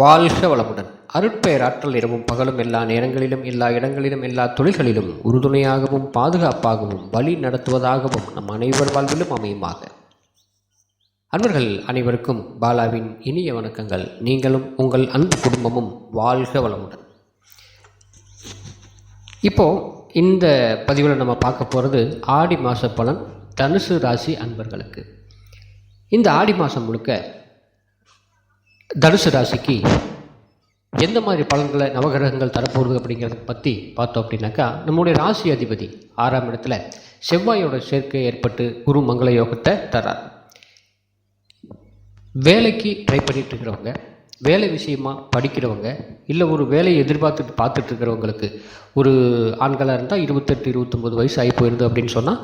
வாழ்க வளமுடன். அருட்பெயர் ஆற்றல் இரவும் பகலும் எல்லா நேரங்களிலும் எல்லா இடங்களிலும் எல்லா தொழில்களிலும் உறுதுணையாகவும் பாதுகாப்பாகவும் வழி நடத்துவதாகவும் நம் அனைவர் வாழ்விலும் அமையுமாக. அன்பர்கள் அனைவருக்கும் பாலாவின் இனிய வணக்கங்கள். நீங்களும் உங்கள் அன்பு குடும்பமும் வாழ்க வளமுடன். இப்போது இந்த பதிவில் நம்ம பார்க்க போகிறது ஆடி மாத பலன் தனுசு ராசி அன்பர்களுக்கு. இந்த ஆடி மாதம் முழுக்க தனுசு ராசிக்கு எந்த மாதிரி பலன்களை நவகிரகங்கள் தரப்போகுது அப்படிங்கிறத பற்றி பார்த்தோம் அப்படின்னாக்கா, நம்முடைய ராசி அதிபதி 6ஆம் இடத்துல செவ்வாயோட சேர்க்கை ஏற்பட்டு குரு மங்கள யோகத்தை தரார். வேலைக்கு ட்ரை பண்ணிட்டு இருக்கிறவங்க, வேலை விஷயமாக படிக்கிறவங்க, இல்லை ஒரு வேலையை பார்த்துட்டு இருக்கிறவங்களுக்கு, ஒரு ஆண்களாக இருந்தால் 28-29 வயசு ஆகி போயிருது அப்படின்னு சொன்னால்,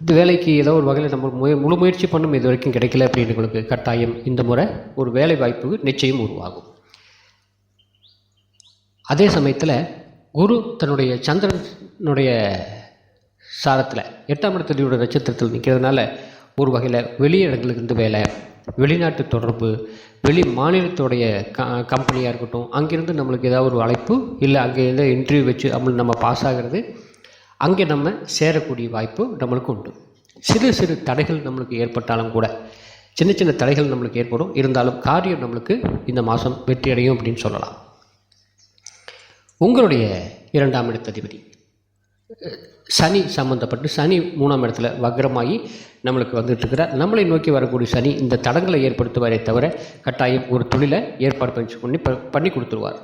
இந்த வேலைக்கு ஏதோ ஒரு வகையில் நம்ம முழு முயற்சி பண்ணும் இது வரைக்கும் கிடைக்கல அப்படின்றவங்களுக்கு கட்டாயம் இந்த முறை ஒரு வேலை வாய்ப்பு நிச்சயம் உருவாகும். அதே சமயத்தில் குரு தன்னுடைய சந்திரனுடைய சாரத்தில் 8ஆம் இடத்துடைய நட்சத்திரத்தில் நிற்கிறதுனால ஒரு வகையில் வெளி இடங்களுக்கு இருந்து வேலை, வெளிநாட்டு தொடர்பு, வெளி மாநிலத்துடைய கம்பெனியாக இருக்கட்டும், அங்கேருந்து நம்மளுக்கு ஏதாவது ஒரு அழைப்பு இல்லை அங்கே எதாவது இன்டர்வியூ வச்சு நம்ம பாஸ் ஆகிறது, அங்கே நம்ம சேரக்கூடிய வாய்ப்பு நம்மளுக்கு உண்டு. சிறு சிறு தடைகள் நம்மளுக்கு ஏற்பட்டாலும் கூட, சின்ன சின்ன தடைகள் நம்மளுக்கு ஏற்படும், இருந்தாலும் காரியம் நம்மளுக்கு இந்த மாதம் வெற்றி அடையும் அப்படின்னு சொல்லலாம். உங்களுடைய 2ஆம் இடத்ததிபதி சனி சம்மந்தப்பட்டு சனி 3ஆம் இடத்துல வக்ரமாகி நம்மளுக்கு வந்துட்டுருக்கிறார். நம்மளை நோக்கி வரக்கூடிய சனி இந்த தடங்களை ஏற்படுத்துவாரே தவிர கட்டாயம் ஒரு தொழிலை ஏற்பாடு பண்ணி கொடுத்துருவார்.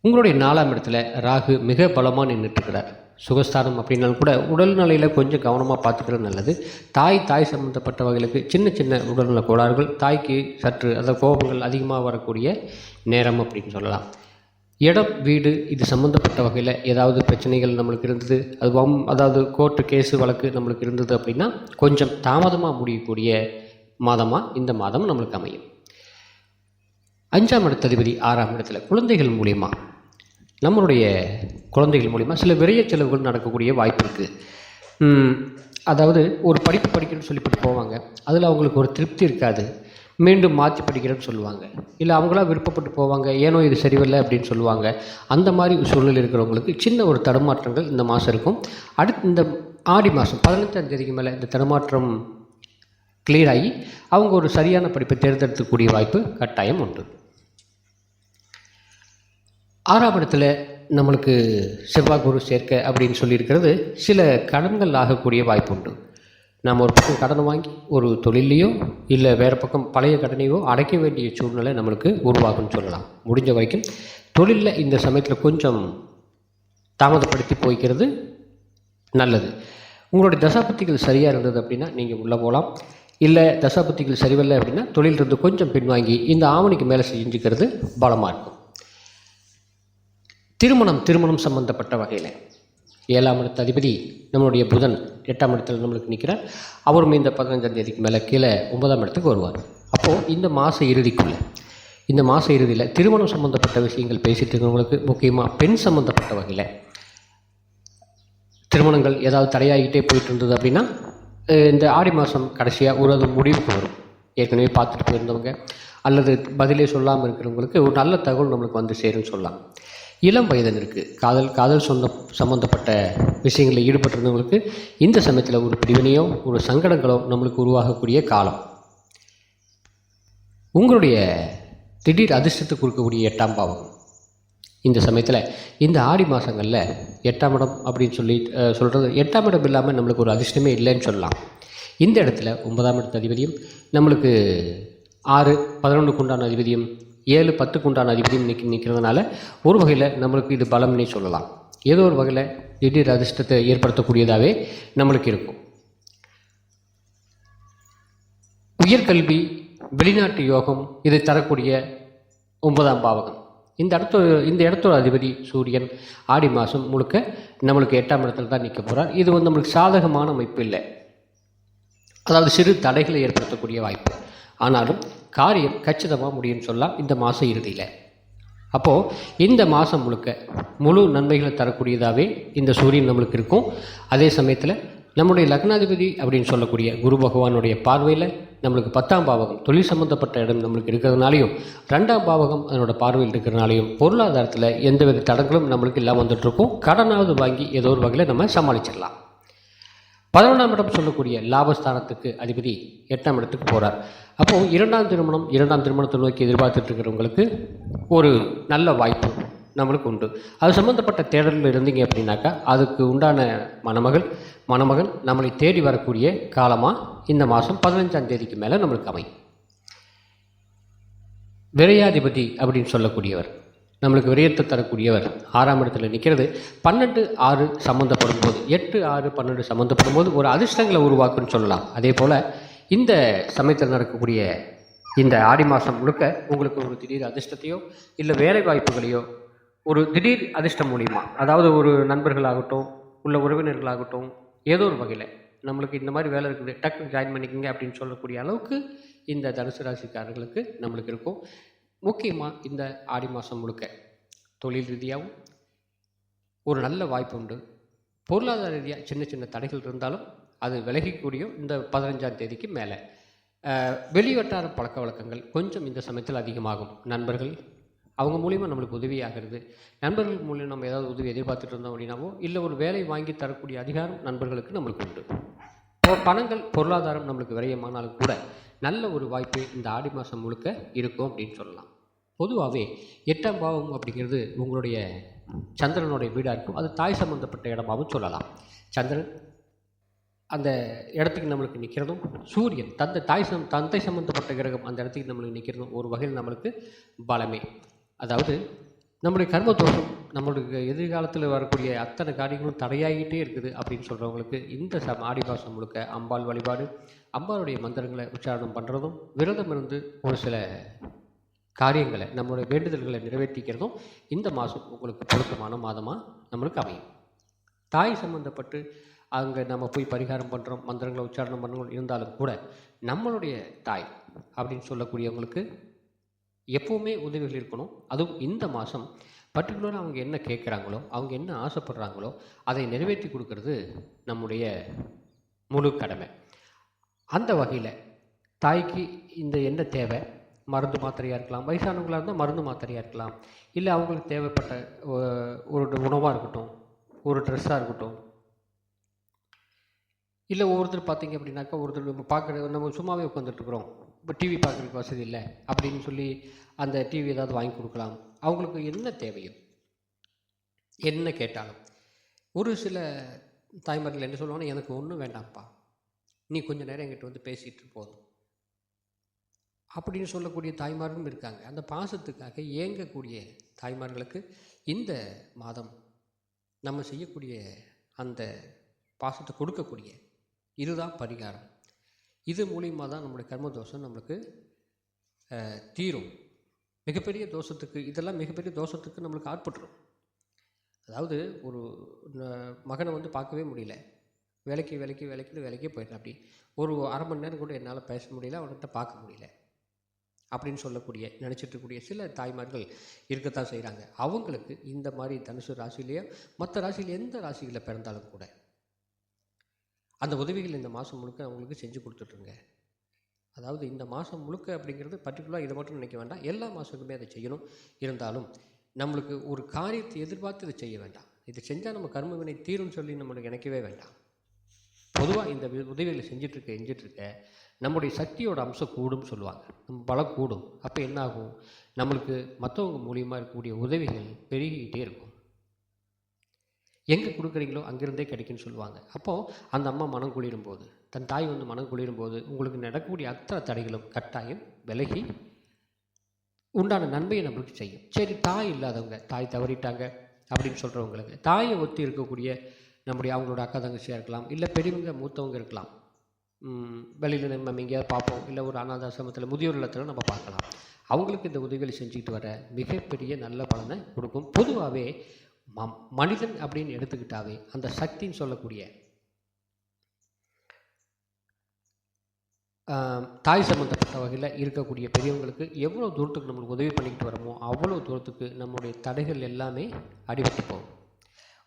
உங்களுடைய 4ஆம் இடத்துல ராகு மிக பலமாக நின்றுட்டுருக்கிறார். சுகஸ்தானம் அப்படின்னாலும் கூட உடல்நிலையில் கொஞ்சம் கவனமாக பார்த்துக்கிறது நல்லது. தாய் சம்மந்தப்பட்ட வகைகளுக்கு சின்ன சின்ன உடல்நல கோளாறுகள், தாய்க்கு சற்று அந்த கோபங்கள் அதிகமாக வரக்கூடிய நேரம் அப்படின்னு சொல்லலாம். இடம், வீடு இது சம்மந்தப்பட்ட வகையில் ஏதாவது பிரச்சனைகள் நம்மளுக்கு இருந்தது, அதாவது கோர்ட்டு கேஸு வழக்கு நம்மளுக்கு இருந்தது அப்படின்னா கொஞ்சம் தாமதமாக முடியக்கூடிய மாதமாக இந்த மாதம் நம்மளுக்கு அமையும். 5ஆம் இடத்ததிபதி 6ஆம் இடத்துல குழந்தைகள் மூலிமா, நம்மளுடைய குழந்தைகள் மூலிமா சில விரைய செலவுகள் நடக்கக்கூடிய வாய்ப்பு இருக்குது. அதாவது ஒரு படிப்பு படிக்கிறேன்னு சொல்லிவிட்டு போவாங்க, அதில் அவங்களுக்கு ஒரு திருப்தி இருக்காது, மீண்டும் மாற்றி படிக்கிறேன்னு சொல்லுவாங்க, இல்லை அவங்களா விருப்பப்பட்டு போவாங்க, ஏனோ இது சரியில்லை அப்படின்னு சொல்லுவாங்க. அந்த மாதிரி சூழ்நிலை இருக்கிறவங்களுக்கு சின்ன ஒரு தடுமாற்றங்கள் இந்த மாதம் இருக்கும். அடுத்து இந்த ஆடி மாதம் 15ஆம் தேதிக்கு மேலே இந்த தடுமாற்றம் கிளியர் ஆகி அவங்க ஒரு சரியான படிப்பை தேர்ந்தெடுக்கக்கூடிய வாய்ப்பு கட்டாயம் உண்டு. 6ஆம் இடத்துல நம்மளுக்கு செவ்வாய் குரு சேர்க்கை அப்படின்னு சொல்லியிருக்கிறது சில கடன்கள் ஆகக்கூடிய வாய்ப்பு உண்டு. நாம் ஒரு பக்கம் கடன் வாங்கி ஒரு தொழிலையோ இல்லை வேறு பக்கம் பழைய கடனையோ அடைக்க வேண்டிய சூழ்நிலை நம்மளுக்கு உருவாகும்னு சொல்லலாம். முடிஞ்ச வரைக்கும் தொழிலில் இந்த சமயத்தில் கொஞ்சம் தாமதப்படுத்தி போய்க்கிறது நல்லது. உங்களுடைய தசாபுத்திகள் சரியாக இருந்தது அப்படின்னா நீங்கள் உள்ளே போகலாம். இல்லை தசாபுத்திகள் சரிவல்லை அப்படின்னா தொழிலிருந்து கொஞ்சம் பின்வாங்கி இந்த ஆவணிக்கு மேலே செஞ்சுக்கிறது பலமாக இருக்கும். திருமணம் சம்பந்தப்பட்ட வகையில் 7ஆம் இடத்து அதிபதி நம்மளுடைய புதன் 8ஆம் இடத்தில் நம்மளுக்கு நிற்கிறார். அவரும் இந்த 15ஆம் தேதிக்கு மேலே கீழே 9ஆம் இடத்துக்கு வருவார். அப்போது இந்த மாத இறுதியில் திருமணம் சம்மந்தப்பட்ட விஷயங்கள் பேசிகிட்டு இருக்கிறவங்களுக்கு, முக்கியமாக பெண் சம்மந்தப்பட்ட வகையில் திருமணங்கள் ஏதாவது தடையாகிட்டே போயிட்டு இருந்தது அப்படின்னா இந்த ஆடி மாதம் கடைசியாக ஒரு முடிவுக்கு வரும். ஏற்கனவே பார்த்துட்டு போயிருந்தவங்க அல்லது பதிலே சொல்லாமல் இருக்கிறவங்களுக்கு ஒரு நல்ல தகவல் நம்மளுக்கு வந்து சேரும்னு சொல்லலாம். இளம் வயதினருக்கு காதல் சம்மந்தப்பட்ட விஷயங்களில் ஈடுபட்டிருந்தவங்களுக்கு இந்த சமயத்தில் ஒரு பிரிவினையோ ஒரு சங்கடங்களோ நம்மளுக்கு உருவாகக்கூடிய காலம். உங்களுடைய திடீர் அதிர்ஷ்டத்தை கொடுக்கக்கூடிய 8ஆம் பாவம் இந்த சமயத்தில் இந்த ஆடி மாதங்களில் 8ஆம் இடம் அப்படின்னு சொல்கிறது 8ஆம் இடம் இல்லாமல் நம்மளுக்கு ஒரு அதிர்ஷ்டமே இல்லைன்னு சொல்லலாம். இந்த இடத்துல 9ஆம் இடத்து அதிபதியும் நம்மளுக்கு 6-11க்கு உண்டான அதிபதியும் 7-10க்கு உண்டான அதிபதியும் நிற்கிறதுனால ஒரு வகையில் நம்மளுக்கு இது பலம்னே சொல்லலாம். ஏதோ ஒரு வகையில் திடீர் அதிர்ஷ்டத்தை ஏற்படுத்தக்கூடியதாகவே நம்மளுக்கு இருக்கும். உயர்கல்வி, வெளிநாட்டு யோகம் இதை தரக்கூடிய 9ஆம் பாவகம். இந்த இடத்தோட அதிபதி சூரியன் ஆடி மாதம் முழுக்க நம்மளுக்கு 8ஆம் இடத்துல தான் நிற்க போகிறார். இது நம்மளுக்கு சாதகமான அமைப்பு இல்லை, அதாவது சிறு தடைகளை ஏற்படுத்தக்கூடிய வாய்ப்பு. ஆனாலும் காரியம் கச்சிதமாக முடியும்னு சொல்லலாம் இந்த மாத இறுதியில். அப்போது இந்த மாதம் முழுக்க முழு நன்மைகளை தரக்கூடியதாகவே இந்த சூரியன் நம்மளுக்கு இருக்கும். அதே சமயத்தில் நம்முடைய லக்னாதிபதி அப்படின்னு சொல்லக்கூடிய குரு பகவானுடைய பார்வையில் நம்மளுக்கு 10ஆம் பாவகம் தொழில் சம்மந்தப்பட்ட இடம் நம்மளுக்கு இருக்கிறதுனாலையும் 2ஆம் பாவகம் அதனோட பார்வையில் இருக்கிறதுனாலையும் பொருளாதாரத்தில் எந்தவித தடங்களும் நம்மளுக்கு இல்லாமல் வந்துட்டுருக்கும். கடனாவது வாங்கி ஏதோ ஒரு வகையில் நம்ம சமாளிச்சிடலாம். 11ஆம் இடம் சொல்லக்கூடிய லாபஸ்தானத்துக்கு அதிபதி 8ஆம் இடத்துக்கு போகிறார். அப்போது இரண்டாம் திருமணத்தை நோக்கி எதிர்பார்த்துட்டு இருக்கிறவங்களுக்கு ஒரு நல்ல வாய்ப்பு நம்மளுக்கு உண்டு. அது சம்மந்தப்பட்ட தேடலில் இருந்தீங்க அப்படின்னாக்கா அதுக்கு உண்டான மணமகன் நம்மளை தேடி வரக்கூடிய காலமாக இந்த மாதம் 15ஆம் தேதிக்கு மேலே நம்மளுக்கு அமையும். விரையாதிபதி அப்படின்னு சொல்லக்கூடியவர், நம்மளுக்கு விரயத்தை தரக்கூடியவர் 6ஆம் இடத்துல நிற்கிறது. 12-6 சம்மந்தப்படும் போது 8-6-12 சம்மந்தப்படும் போது ஒரு அதிர்ஷ்டங்களை உருவாக்குன்னு சொல்லலாம். அதே போல் இந்த சமயத்தில் நடக்கக்கூடிய இந்த ஆடி மாதம் முழுக்க உங்களுக்கு ஒரு திடீர் அதிர்ஷ்டத்தையோ இல்லை வேலை வாய்ப்புகளையோ ஒரு திடீர் அதிர்ஷ்டம் மூலிமா, அதாவது ஒரு நண்பர்களாகட்டும் உள்ள உறவினர்களாகட்டும் ஏதோ ஒரு வகையில் நம்மளுக்கு இந்த மாதிரி வேலை இருக்குது டக்கு ஜாயின் பண்ணிக்கோங்க அப்படின்னு சொல்லக்கூடிய அளவுக்கு இந்த தனுசு ராசிக்காரர்களுக்கு நம்மளுக்கு இருக்கும். முக்கியமாக இந்த ஆடி மாதம் முழுக்க தொழில் ரீதியாகவும் ஒரு நல்ல வாய்ப்பு உண்டு. பொருளாதார ரீதியாக சின்ன சின்ன தடைகள் இருந்தாலும் அது விலகிக்கூடிய இந்த 15ஆம் தேதிக்கு மேலே வெளிவட்டார பழக்க வழக்கங்கள் கொஞ்சம் இந்த சமயத்தில் அதிகமாகும். நண்பர்கள் அவங்க மூலிமா நம்மளுக்கு உதவியாகிறது. நண்பர்கள் மூலியம் நம்ம ஏதாவது உதவி எதிர்பார்த்துட்டு இருந்தோம் அப்படின்னாவோ இல்லை ஒரு வேலை வாங்கி தரக்கூடிய அதிகாரம் நண்பர்களுக்கு நம்மளுக்கு உண்டு. பணங்கள் பொருளாதாரம் நம்மளுக்கு விரயமானாலும் கூட நல்ல ஒரு வாய்ப்பு இந்த ஆடி மாதம் முழுக்க இருக்கும் அப்படின்னு சொல்லலாம். பொதுவாகவே 8ஆம் பாவம் அப்படிங்கிறது உங்களுடைய சந்திரனுடைய வீடாக இருக்கும். அது தாய் சம்பந்தப்பட்ட இடமாகவும் சொல்லலாம். சந்திரன் அந்த இடத்துக்கு நம்மளுக்கு நிற்கிறதும், சூரியன் தந்தை சம்பந்தப்பட்ட கிரகம் அந்த இடத்துக்கு நம்மளுக்கு நிற்கிறதும் ஒரு வகையில் நம்மளுக்கு பலமே. அதாவது நம்மளுடைய கர்ம தோஷம் நம்மளுக்கு எதிர்காலத்தில் வரக்கூடிய அத்தனை காரியங்களும் தடையாகிட்டே இருக்குது அப்படின்னு சொல்கிறவங்களுக்கு இந்த ஆடி மாதம் முழுக்க அம்பாள் வழிபாடு, அம்பாளுடைய மந்திரங்களை உச்சாரணம் பண்ணுறதும், விரதம் இருந்து ஒரு சில காரியங்களை நம்மளுடைய வேண்டுதல்களை நிறைவேற்றிக்கிறதும் இந்த மாதம் உங்களுக்கு பொருத்தமான மாதமாக நம்மளுக்கு அமையும். தாய் சம்பந்தப்பட்டு அங்கே நம்ம போய் பரிகாரம் பண்ணுறோம், மந்திரங்களை உச்சாரணம் பண்ணுறோம் இருந்தாலும் கூட நம்மளுடைய தாய் அப்படின்னு சொல்லக்கூடியவங்களுக்கு எப்போவுமே உதவிகள் இருக்கணும். அதுவும் இந்த மாதம் பர்டிகுலராக அவங்க என்ன கேட்குறாங்களோ, அவங்க என்ன ஆசைப்படுறாங்களோ அதை நிறைவேற்றி கொடுக்கறது நம்முடைய முழு கடமை. அந்த வகையில் தாய்க்கு இந்த என்ன தேவை, மருந்து மாத்திரையாக இருக்கலாம், வயசானவங்களாக இருந்தால் மருந்து மாத்திரையாக இருக்கலாம், இல்லை அவங்களுக்கு தேவைப்பட்ட ஒரு உணவாக இருக்கட்டும், ஒரு ட்ரெஸ்ஸாக இருக்கட்டும், இல்லை ஒவ்வொருத்தர் பார்த்திங்க அப்படின்னாக்கா ஒருத்தர் நம்ம சும்மாவே உட்காந்துட்ருக்குறோம், இப்போ டிவி பார்க்குறதுக்கு வசதி இல்லை அப்படின்னு சொல்லி அந்த டிவி ஏதாவது வாங்கி கொடுக்கலாம். அவங்களுக்கு என்ன தேவையோ என்ன கேட்டாலும் ஒரு சில தாய்மார்கள் என்ன சொல்லுவாங்கன்னா, எனக்கு ஒன்றும் வேண்டாம்ப்பா, நீ கொஞ்சம் நேரம் என்கிட்ட வந்து பேசிகிட்டு போதும் அப்படின்னு சொல்லக்கூடிய தாய்மார்களும் இருக்காங்க. அந்த பாசத்துக்காக ஏங்கக்கூடிய தாய்மார்களுக்கு இந்த மாதம் நம்ம செய்யக்கூடிய அந்த பாசத்தை கொடுக்கக்கூடிய இதுதான் பரிகாரம். இது மூலியமாக தான் நம்மளுடைய கர்மதோஷம் நம்மளுக்கு தீரும். மிகப்பெரிய தோஷத்துக்கு இதெல்லாம் மிகப்பெரிய தோஷத்துக்கு நம்மளுக்கு ஆட்பட்டுரும். அதாவது ஒரு மகனை வந்து பார்க்கவே முடியல, வேலைக்கே போயிட்டேன், அப்படி ஒரு அரை மணி நேரம் கூட என்னால் பேச முடியல, அவன்கிட்ட பார்க்க முடியல அப்படின்னு சொல்லக்கூடிய நினச்சிட்டு இருக்கக்கூடிய சில தாய்மார்கள் இருக்கத்தான் செய்கிறாங்க. அவங்களுக்கு இந்த மாதிரி தனுசு ராசிலேயோ மற்ற ராசியில் எந்த ராசிகளில் பிறந்தாலும் கூட அந்த உதவிகள் இந்த மாதம் முழுக்க அவங்களுக்கு செஞ்சு கொடுத்துட்ருங்க. அதாவது இந்த மாதம் முழுக்க அப்படிங்கிறது பர்டிகுலராக இதை மட்டும் நினைக்க வேண்டாம், எல்லா மாதத்துக்குமே அதை செய்யணும். இருந்தாலும் நம்மளுக்கு ஒரு காரியத்தை எதிர்பார்த்து இதை செய்ய வேண்டாம். இதை செஞ்சால் நம்ம கர்ம வினை தீரும்னு சொல்லி நம்மளுக்கு நினைக்கவே வேண்டாம். பொதுவாக இந்த உதவிகளை செஞ்சிட்ருக்க நம்முடைய சக்தியோட அம்சம் கூடும் சொல்லுவாங்க, நம்ம பலம் கூடும். அப்போ என்ன ஆகும், நம்மளுக்கு மற்றவங்க மூலியமாக இருக்கக்கூடிய உதவிகள் பெருகிக்கிட்டே இருக்கும். எங்கே கொடுக்குறீங்களோ அங்கேருந்தே கிடைக்குன்னு சொல்லுவாங்க. அப்போது அந்த அம்மா மனம் குளிரும் போது, தன் தாய் வந்து மனம் குளிரும் போது உங்களுக்கு நடக்கக்கூடிய அத்தனை தடைகளும் கட்டாயம் விலகி உண்டான நன்மையை நம்மளுக்கு செய்யும். சரி, தாய் இல்லாதவங்க, தாய் தவறிட்டாங்க அப்படின்னு சொல்கிறவங்களுக்கு தாயை ஒத்தி இருக்கக்கூடிய நம்முடைய அவங்களோட அக்கா தங்கச்சியாக இருக்கலாம், இல்லை பெரியவங்க மூத்தவங்க இருக்கலாம், வெளியில் நம்ம எங்கேயாவது பார்ப்போம், இல்லை ஒரு அனாதாசிரமத்தில் முதியோர் இல்லத்தில் நம்ம பார்க்கலாம். அவங்களுக்கு இந்த உதவிகளை செஞ்சுக்கிட்டு வர மிகப்பெரிய நல்ல பலனை கொடுக்கும். பொதுவாகவே மனிதன் அப்படின்னு எடுத்துக்கிட்டாவே அந்த சக்தின்னு சொல்லக்கூடிய தாய் சம்பந்தப்பட்ட வகையில் இருக்கக்கூடிய பெரியவங்களுக்கு எவ்வளோ தூரத்துக்கு நம்மளுக்கு உதவி பண்ணிக்கிட்டு வரோமோ அவ்வளோ தூரத்துக்கு நம்முடைய தடைகள் எல்லாமே அடிபட்டு போகும்.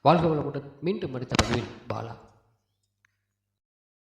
வாழ்க வளமுடன். மீண்டும் அடுத்த பதிவில் பாலா.